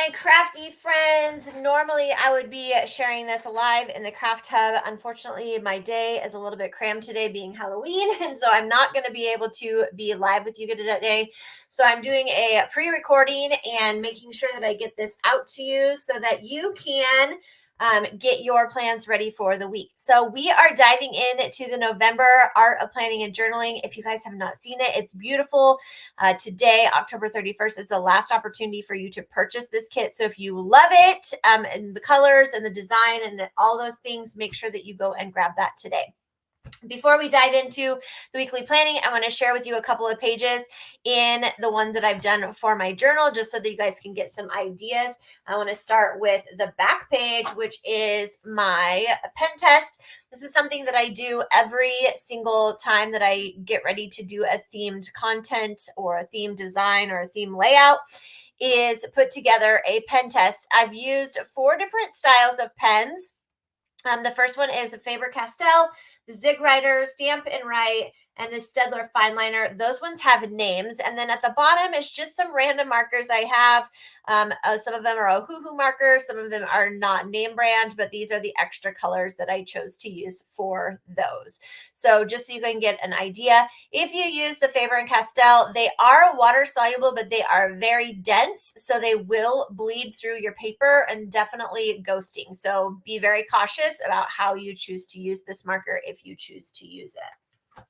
my crafty friends. Normally, I would be sharing this live in the craft hub. Unfortunately, my day is a little bit crammed today, being Halloween, and so I'm not going to be able to be live with you today. So I'm doing a pre-recording and making sure that I get this out to you so that you can get your plans ready for the week. So we are diving into the November Art of Planning and Journaling. If you guys have not seen it, it's beautiful. Today, October 31st, is the last opportunity for you to purchase this kit. So if you love it, and the colors and the design and all those things, make sure that you go and grab that today. Before we dive into the weekly planning, I want to share with you a couple of pages in the one that I've done for my journal, just so that you guys can get some ideas. I want to start with the back page, which is my pen test. This is something that I do every single time that I get ready to do a themed content or a theme design or a theme layout, is put together a pen test. I've used 4 different styles of pens. The first one is a Faber-Castell, the Zig Writer, Stamp and Write, and the Stedler Fineliner. Those ones have names. And then at the bottom is just some random markers I have. Some of them are Ohuhu markers. Some of them are not name brand, but these are the extra colors that I chose to use for those. So just so you can get an idea, if you use the Faber-Castell, they are water soluble, but they are very dense. So they will bleed through your paper and definitely ghosting. So be very cautious about how you choose to use this marker if you choose to use it.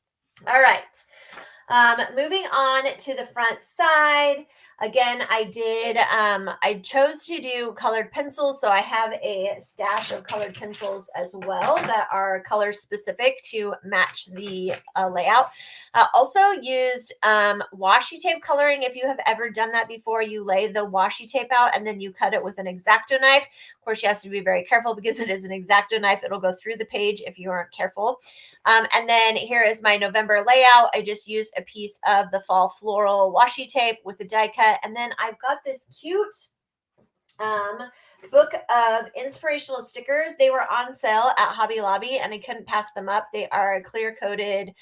All right. Moving on to the front side. Again, I chose to do colored pencils. So I have a stash of colored pencils as well that are color specific to match the layout. Also used washi tape coloring. If you have ever done that before, you lay the washi tape out and then you cut it with an X-Acto knife. Of course, you have to be very careful because it is an X-Acto knife. It'll go through the page if you aren't careful. And then here is my November layout. I just used a piece of the fall floral washi tape with a die cut. And then I've got this cute book of inspirational stickers. They were on sale at Hobby Lobby and I couldn't pass them up. They are clear coated,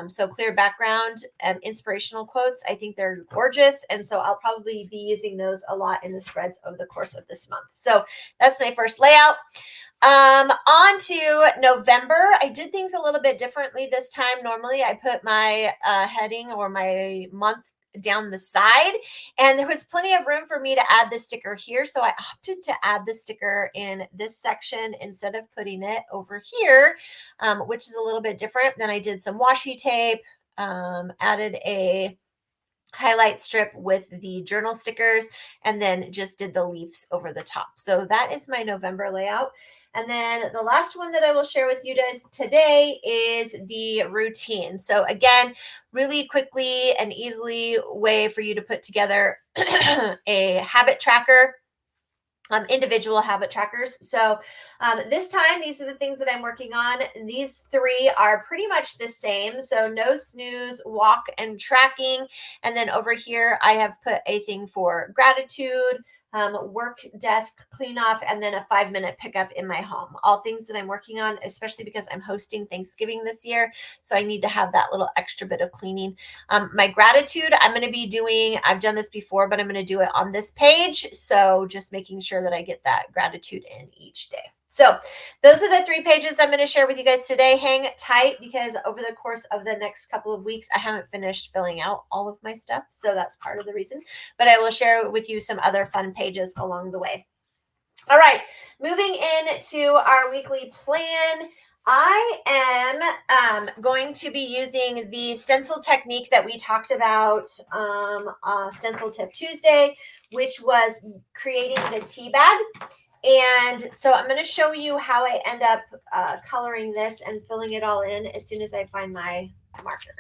so clear background, inspirational quotes. I think they're gorgeous. And so I'll probably be using those a lot in the spreads over the course of this month. So that's my first layout. On to November. I did things a little bit differently this time. Normally I put my heading or my month down the side, and there was plenty of room for me to add the sticker here. So I opted to add the sticker in this section instead of putting it over here, which is a little bit different. Then I did some washi tape, added a highlight strip with the journal stickers, and then just did the leaves over the top. So that is my November layout. And then the last one that I will share with you guys today is the routine. So again, really quickly and easily way for you to put together a habit tracker. Individual habit trackers. So this time, these are the things that I'm working on. These 3 are pretty much the same. So no snooze, walk, and tracking. And then over here, I have put a thing for gratitude, work desk clean off, and then a 5-minute pickup in my home. All things that I'm working on, especially because I'm hosting Thanksgiving this year. So I need to have that little extra bit of cleaning. My gratitude, I'm going to be doing, I've done this before, but I'm going to do it on this page. So just making sure that I get that gratitude in each day. So those are the 3 pages I'm going to share with you guys today. Hang tight because over the course of the next couple of weeks, I haven't finished filling out all of my stuff. So that's part of the reason, but I will share with you some other fun pages along the way. All right, moving into our weekly plan. I am going to be using the stencil technique that we talked about Stencil Tip Tuesday, which was creating the tea bag. And so I'm going to show you how I end up coloring this and filling it all in as soon as I find my marker.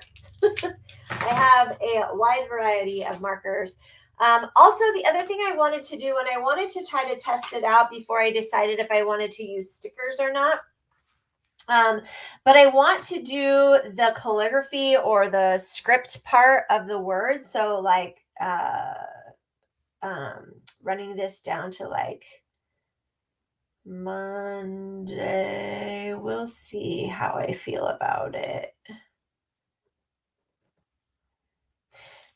I have a wide variety of markers. Also, the other thing I wanted to do, and I wanted to try to test it out before I decided if I wanted to use stickers or not. But I want to do the calligraphy or the script part of the word. So like running this down to like Monday. We'll see how I feel about it.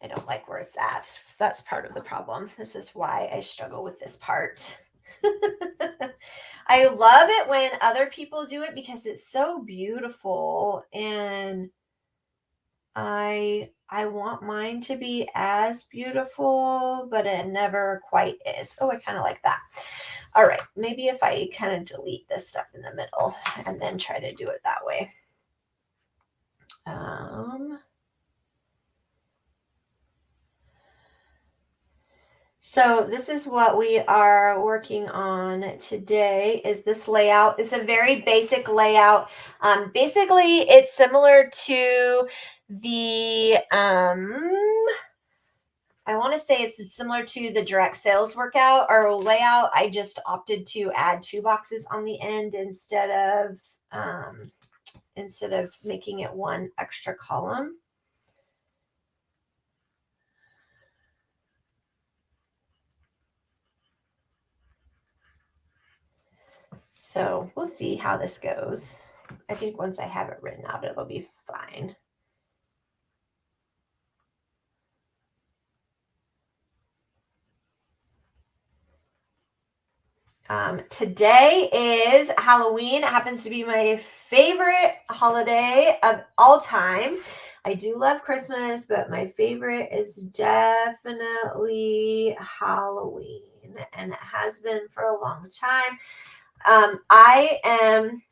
I don't like where it's at. That's part of the problem. This is why I struggle with this part. I love it when other people do it because it's so beautiful, and I want mine to be as beautiful, but it never quite is. Oh, I kind of like that. All right, maybe if I kind of delete this stuff in the middle and then try to do it that way. So this is what we are working on today, is this layout. It's a very basic layout. Basically, it's similar to the, I want to say it's similar to the direct sales workout or layout. I just opted to add 2 boxes on the end instead of making it one extra column. So we'll see how this goes. I think once I have it written out, it'll be fine. Today is Halloween. It happens to be my favorite holiday of all time. I do love Christmas, but my favorite is definitely Halloween, and it has been for a long time. I am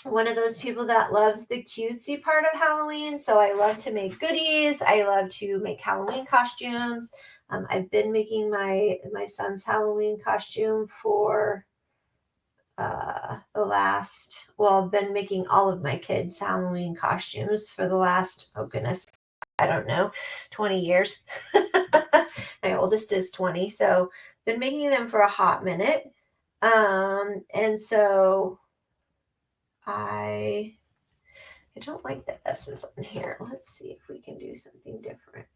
one of those people that loves the cutesy part of Halloween. So I love to make goodies. I love to make Halloween costumes. I've been making my son's Halloween costume for I've been making all of my kids' Halloween costumes for the last, oh goodness, I don't know, 20 years. My oldest is 20, so been making them for a hot minute. And so I don't like the S's on here. Let's see if we can do something different.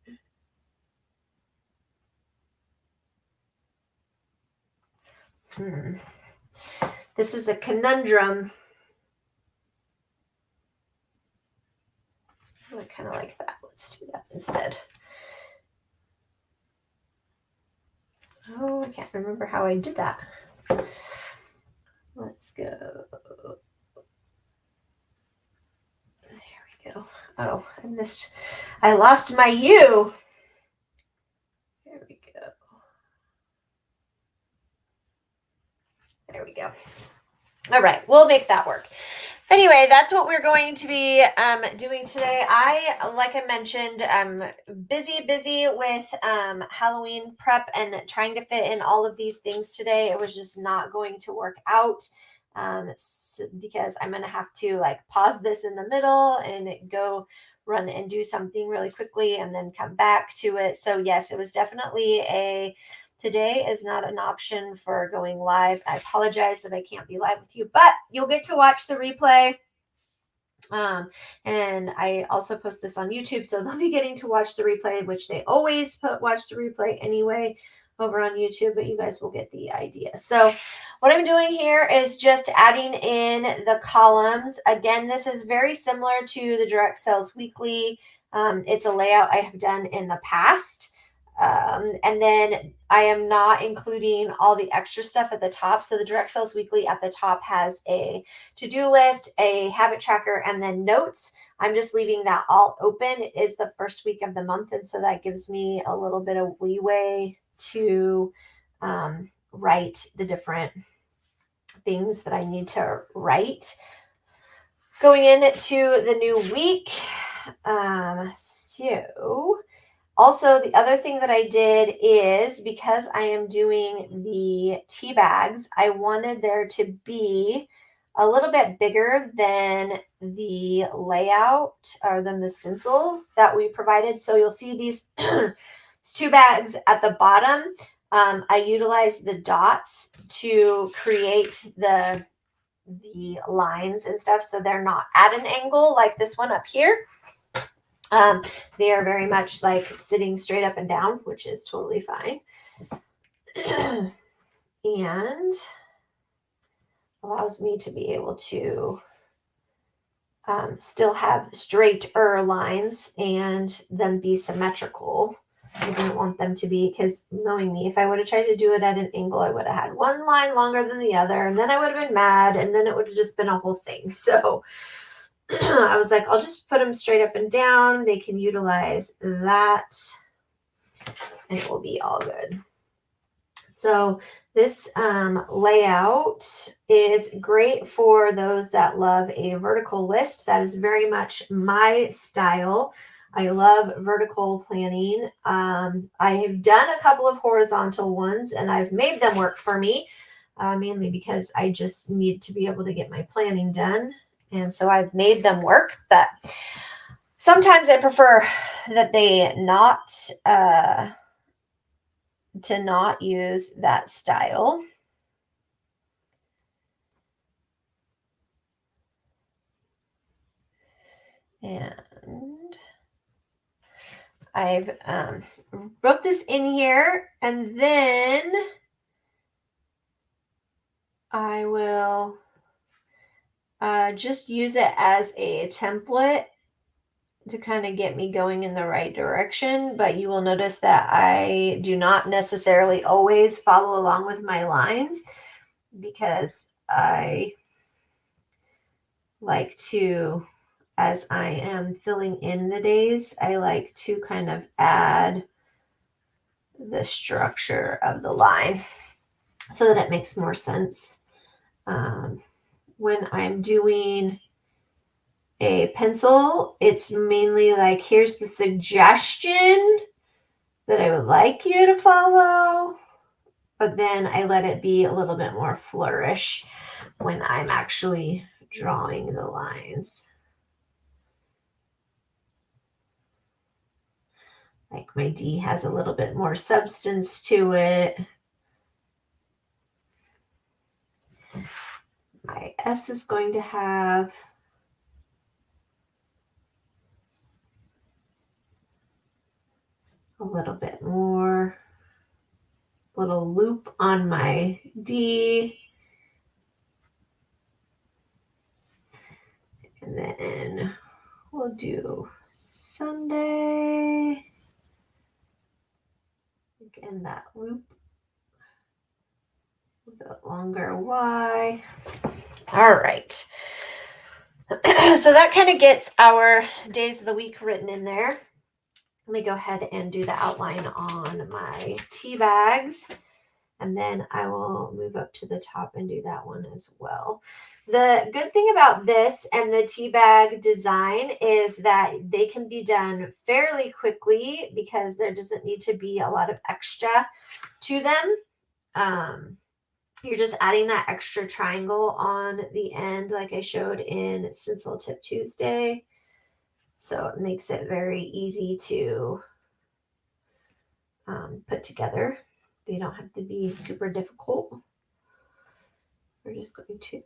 This is a conundrum. I kind of like that. Let's do that instead. Oh, I can't remember how I did that. Let's go. There we go. Oh, I lost my U. There we go. There we go. All right, we'll make that work. Anyway, that's what we're going to be doing today. Like I mentioned, busy with Halloween prep and trying to fit in all of these things today. It was just not going to work out because I'm going to have to pause this in the middle and go run and do something really quickly and then come back to it. So yes, it was definitely today is not an option for going live. I apologize that I can't be live with you, but you'll get to watch the replay. And I also post this on YouTube, so they'll be getting to watch the replay, which they always watch the replay anyway over on YouTube, but you guys will get the idea. So what I'm doing here is just adding in the columns. Again, this is very similar to the Direct Sales Weekly. It's a layout I have done in the past. And then I am not including all the extra stuff at the top. So the Direct Sales Weekly at the top has a to-do list, a habit tracker, and then notes. I'm just leaving that all open. It is the first week of the month, and so that gives me a little bit of leeway to write the different things that I need to write going into the new week. So also, the other thing that I did is, because I am doing the tea bags, I wanted there to be a little bit bigger than the layout or than the stencil that we provided. So you'll see these 2 bags at the bottom. I utilized the dots to create the lines and stuff, so they're not at an angle like this one up here. They are very much sitting straight up and down, which is totally fine. And allows me to be able to still have straighter lines and them be symmetrical. I didn't want them to be, because knowing me, if I would have tried to do it at an angle, I would have had one line longer than the other, and then I would have been mad, and then it would have just been a whole thing. So I was like, I'll just put them straight up and down. They can utilize that, and it will be all good. So this layout is great for those that love a vertical list. That is very much my style. I love vertical planning. I have done a couple of horizontal ones, and I've made them work for me, mainly because I just need to be able to get my planning done. And so I've made them work, but sometimes I prefer that they to not use that style. And I've wrote this in here, and then I will just use it as a template to kind of get me going in the right direction. But you will notice that I do not necessarily always follow along with my lines, because I like to, as I am filling in the days, I like to kind of add the structure of the line so that it makes more sense. When I'm doing a pencil, it's mainly like, here's the suggestion that I would like you to follow, but then I let it be a little bit more flourish when I'm actually drawing the lines. Like my D has a little bit more substance to it. My S is going to have a little bit more, little loop on my D. And then we'll do Sunday. Again, that loop, a bit longer Y. All right. So that kind of gets our days of the week written in there. Let me go ahead and do the outline on my tea bags, and then I will move up to the top and do that one as well. The good thing about this and the tea bag design is that they can be done fairly quickly, because there doesn't need to be a lot of extra to them. You're just adding that extra triangle on the end, like I showed in Stencil Tip Tuesday. So it makes it very easy to put together. They don't have to be super difficult. We're just going to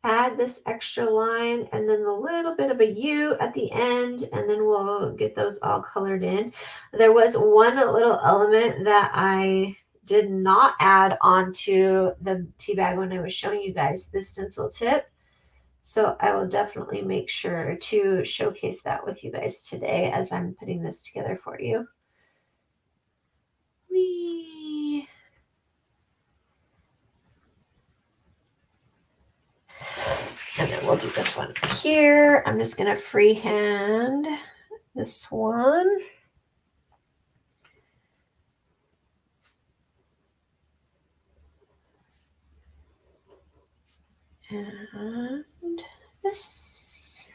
add this extra line and then a little bit of a U at the end, and then we'll get those all colored in. There was one little element that I did not add onto the tea bag when I was showing you guys the stencil tip. So I will definitely make sure to showcase that with you guys today as I'm putting this together for you. Whee! And then we'll do this one here. I'm just going to freehand this one. And this.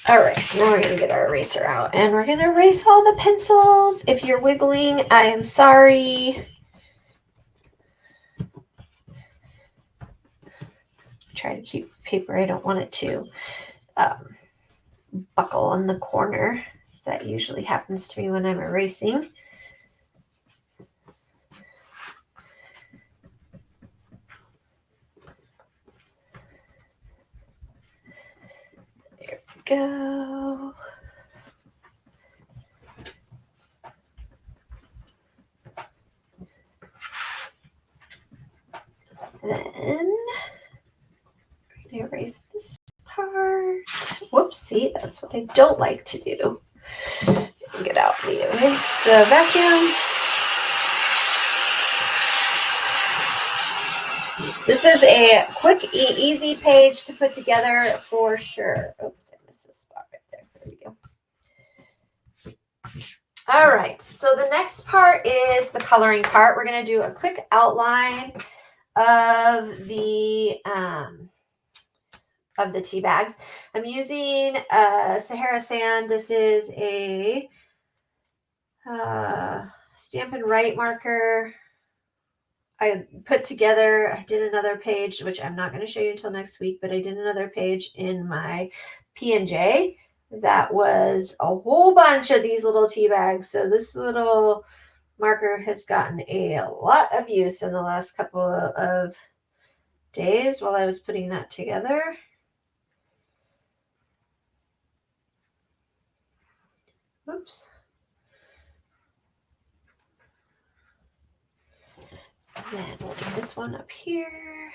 All right, now we're going to get our eraser out and we're going to erase all the pencils. If you're wiggling, I am sorry. Try to keep paper. I don't want it to buckle on the corner. That usually happens to me when I'm erasing. There we go. Then erase this part. Whoops. what I don't like to do. Get out the way. So vacuum. This is a quick, easy page to put together for sure. Oops, I missed this spot right there. There we go. All right, so the next part is the coloring part. We're going to do a quick outline of the tea bags. I'm using Sahara Sand. This is a Stampin' Write marker. I did another page, which I'm not going to show you until next week, but I did another page in my P&J that was a whole bunch of these little tea bags. So this little marker has gotten a lot of use in the last couple of days while I was putting that together. Oops. And then we'll do this one up here.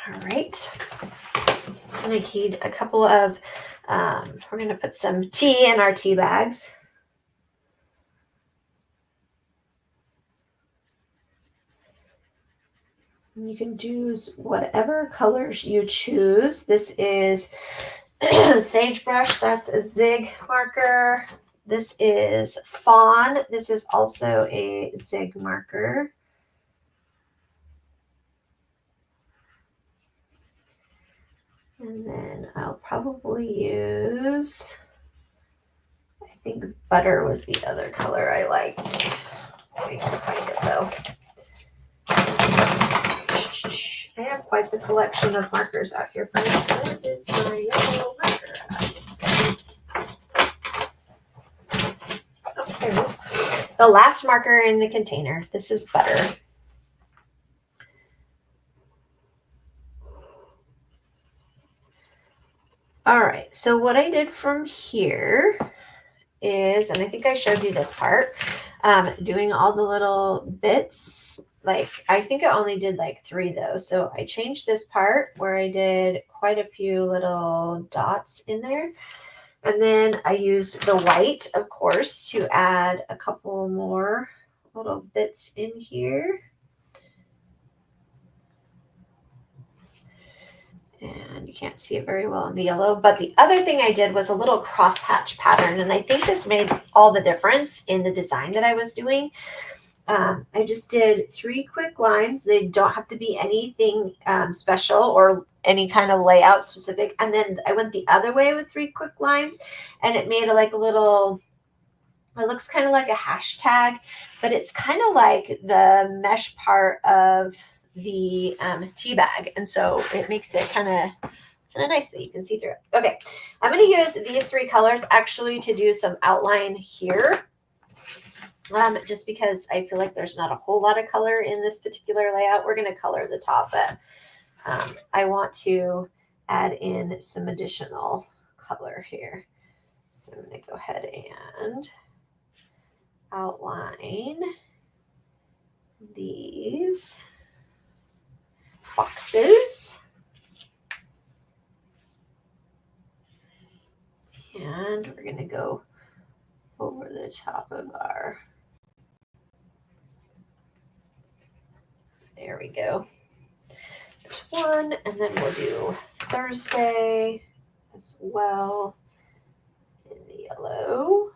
All right. I'm going to need a couple of, we're going to put some tea in our tea bags. And you can use whatever colors you choose. This is sagebrush. That's a zig marker. This is fawn. This is also a zig marker. And then I'll probably use, I think butter was the other color I liked. I can find it though. I have quite the collection of markers out here, friends. Where is my yellow marker? Oh, there it is. The last marker in the container. This is butter. All right, so what I did from here is, and I think I showed you this part, doing all the little bits. Like, I think I only did like 3 though. So I changed this part where I did quite a few little dots in there. And then I used the white, of course, to add a couple more little bits in here. And you can't see it very well in the yellow. But the other thing I did was a little crosshatch pattern. And I think this made all the difference in the design that I was doing. I just did 3 quick lines. They don't have to be anything special or any kind of layout specific. And then I went the other way with 3 quick lines, and it made like a little, it looks kind of like a hashtag, but it's kind of like the mesh part of the tea bag. And so it makes it kind of nice that you can see through it. Okay, I'm going to use these 3 colors actually to do some outline here. Just because I feel like there's not a whole lot of color in this particular layout. We're going to color the top, but I want to add in some additional color here. So I'm going to go ahead and outline these boxes. And we're going to go over the top of our, there we go. There's 1, and then we'll do Thursday as well in the yellow.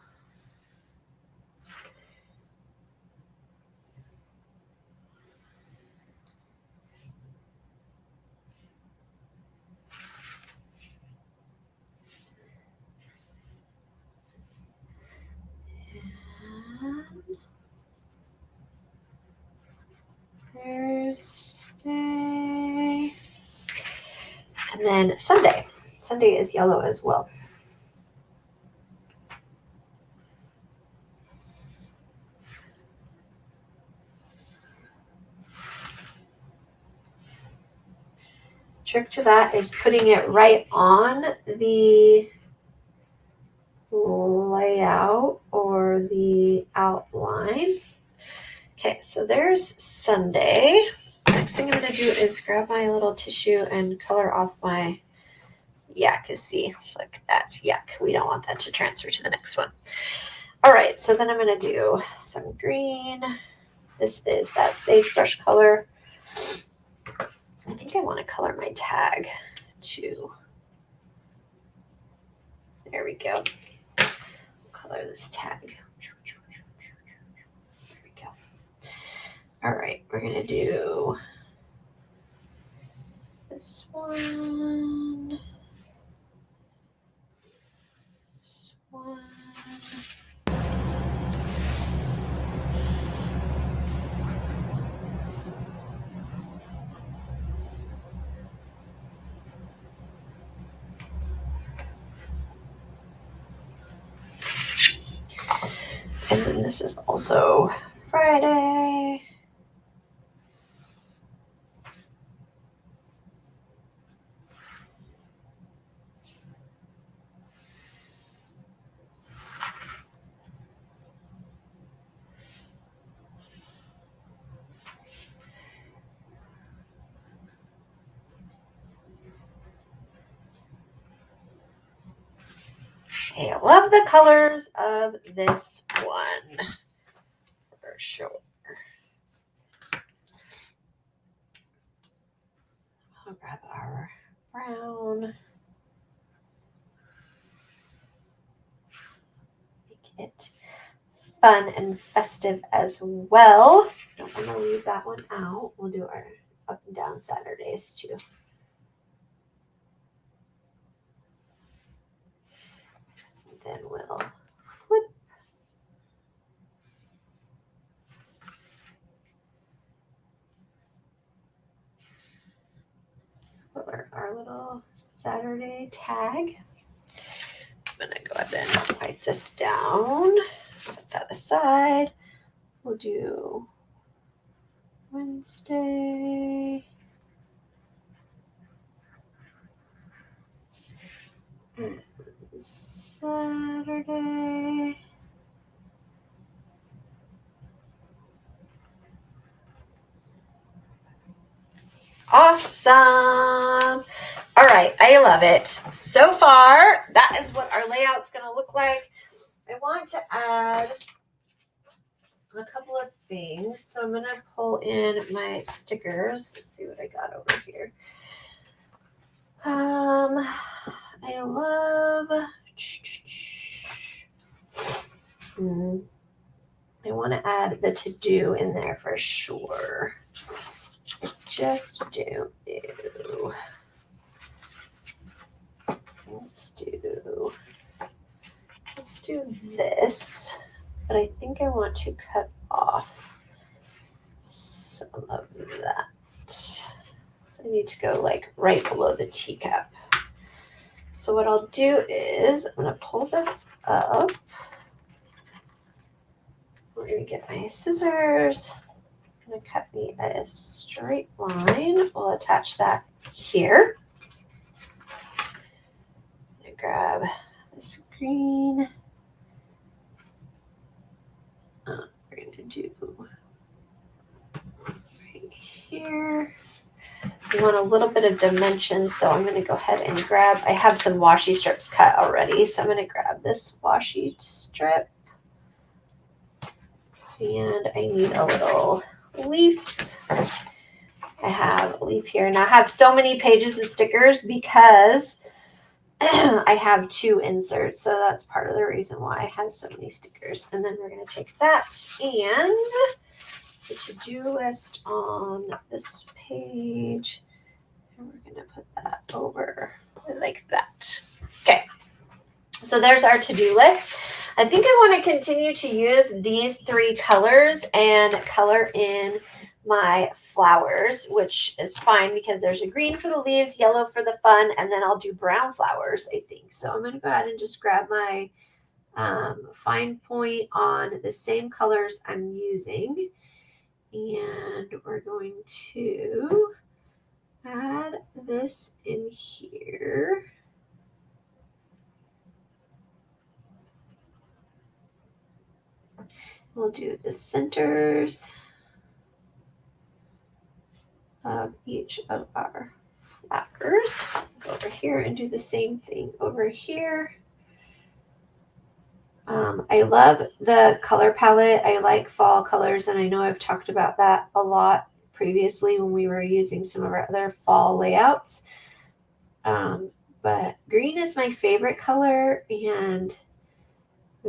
Thursday. And then Sunday. Sunday is yellow as well. Trick to that is putting it right on the layout or the outline. Okay, so there's Sunday. Next thing I'm going to do is grab my little tissue and color off my, yeah, because see, look, that's yuck. We don't want that to transfer to the next one. All right, so then I'm going to do some green. This is that sagebrush color. I think I want to color my tag too. There we go. Color this tag. There we go. All right, we're going to do this one. This one. And then this is also Friday. Hey, I love the colors of this one for sure. I'll grab our brown. Make it fun and festive as well. Don't want to leave that one out. We'll do our up and down Saturdays too. And then we'll flip. Our little Saturday tag. I'm going to go ahead and wipe this down. Set that aside. We'll do Wednesday. And Saturday. Awesome. All right, I love it. So far, that is what our layout's going to look like. I want to add a couple of things. So I'm going to pull in my stickers. Let's see what I got over here. I love I want to add the to-do in there for sure. Just do. Let's do this, but I think I want to cut off some of that. So I need to go like right below the teacup. So what I'll do is I'm going to pull this up. We're going to get my scissors. I'm going to cut me a straight line. We'll attach that here. I'm going to grab this green. We're going to do right here. We want a little bit of dimension, so I'm going to go ahead and grab, I have some washi strips cut already, so I'm going to grab this washi strip. And I need a little leaf. I have a leaf here, and I have so many pages of stickers because I have 2 inserts, so that's part of the reason why I have so many stickers. And then we're going to take that and the to-do list on this page, and we're going to put that over like that. Okay, so there's our to-do list. I think I want to continue to use these 3 colors and color in my flowers, which is fine because there's a green for the leaves, yellow for the fun, and then I'll do brown flowers, I think. So I'm going to go ahead and just grab my fine point on the same colors I'm using. And we're going to add this in here. We'll do the centers. of each of our flowers. Go over here and do the same thing over here. I love the color palette. I like fall colors, and I know I've talked about that a lot previously when we were using some of our other fall layouts. But green is my favorite color, and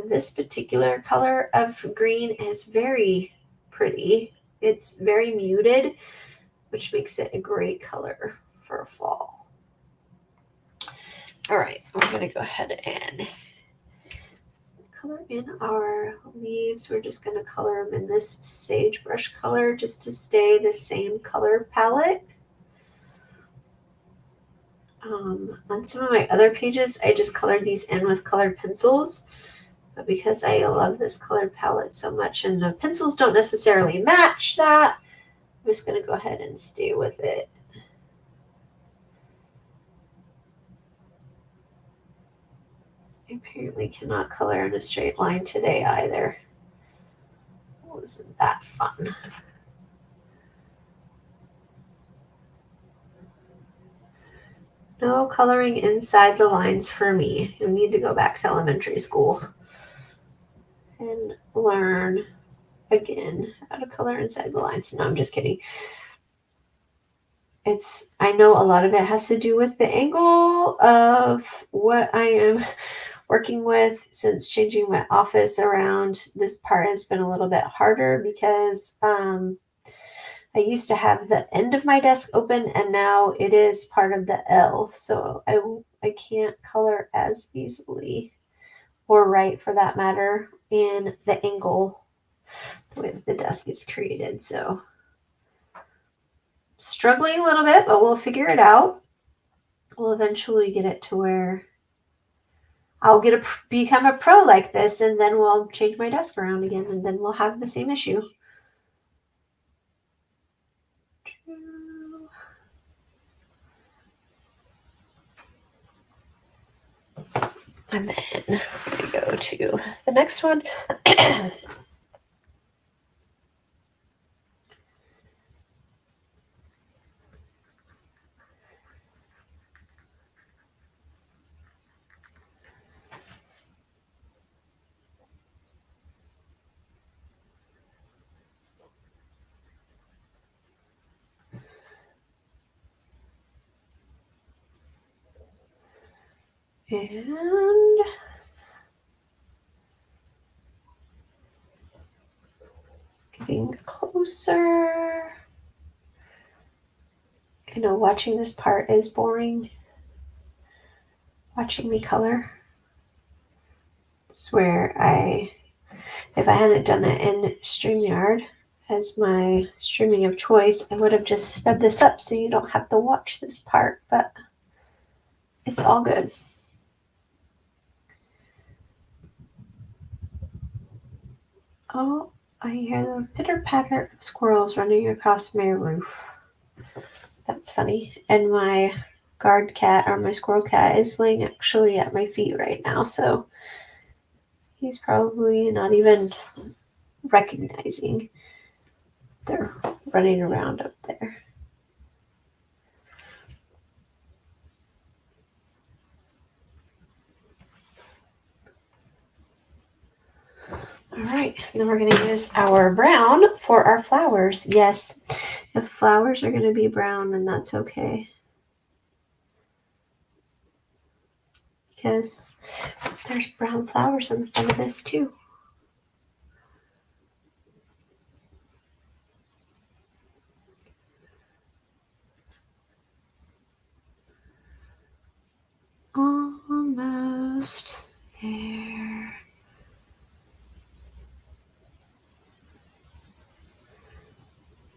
this particular color of green is very pretty. It's very muted, which makes it a great color for fall. All right, we're going to go ahead and color in our leaves. We're just going to color them in this sagebrush color just to stay the same color palette. On some of my other pages, I just colored these in with colored pencils. But because I love this colored palette so much and the pencils don't necessarily match that, I'm just going to go ahead and stay with it. I apparently cannot color in a straight line today either. Wasn't that fun? No coloring inside the lines for me. You need to go back to elementary school and learn again how to color inside the lines. No, I'm just kidding. I know a lot of it has to do with the angle of what I am working with. Since changing my office around, this part has been a little bit harder because I used to have the end of my desk open, and now it is part of the L, so I can't color as easily, or write for that matter, in the angle the way that the desk is created. So struggling a little bit, but we'll figure it out. We'll eventually get it to where I'll become a pro like this, and then we'll change my desk around again, and then we'll have the same issue. And then we go to the next one. And getting closer. I know watching this part is boring. Watching me color. It's where if I hadn't done it in StreamYard as my streaming of choice, I would have just sped this up so you don't have to watch this part, but it's all good. Oh, I hear the pitter-patter of squirrels running across my roof. That's funny. And my guard cat, or my squirrel cat, is laying actually at my feet right now, so he's probably not even recognizing they're running around up there. All right, then we're going to use our brown for our flowers. Yes, if flowers are going to be brown, then that's okay. Because there's brown flowers in front of this too. Almost there.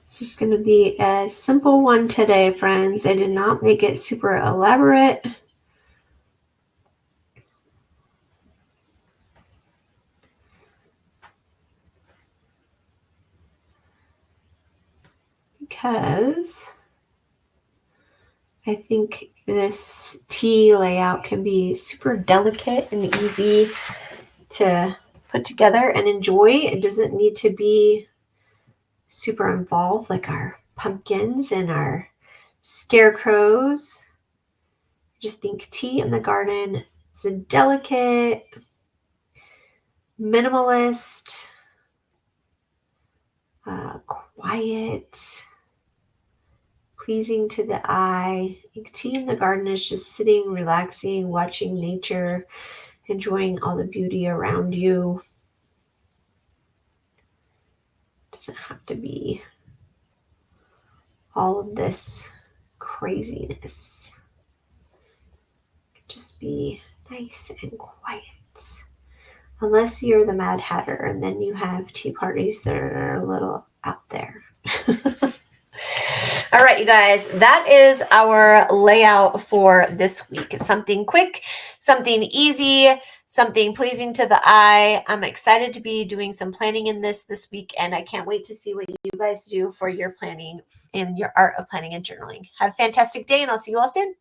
This is going to be a simple one today, friends. I did not make it super elaborate. Because I think this T layout can be super delicate and easy to put together and enjoy. It doesn't need to be super involved like our pumpkins and our scarecrows. Just think tea in the garden is a delicate, minimalist, quiet, pleasing to the eye. I think tea in the garden is just sitting, relaxing, watching nature, enjoying all the beauty around you. It doesn't have to be all of this craziness. It could just be nice and quiet. Unless you're the Mad Hatter, and then you have tea parties that are a little out there. All right, you guys, that is our layout for this week. Something quick, something easy, something pleasing to the eye. I'm excited to be doing some planning in this week, and I can't wait to see what you guys do for your planning and your art of planning and journaling. Have a fantastic day, and I'll see you all soon.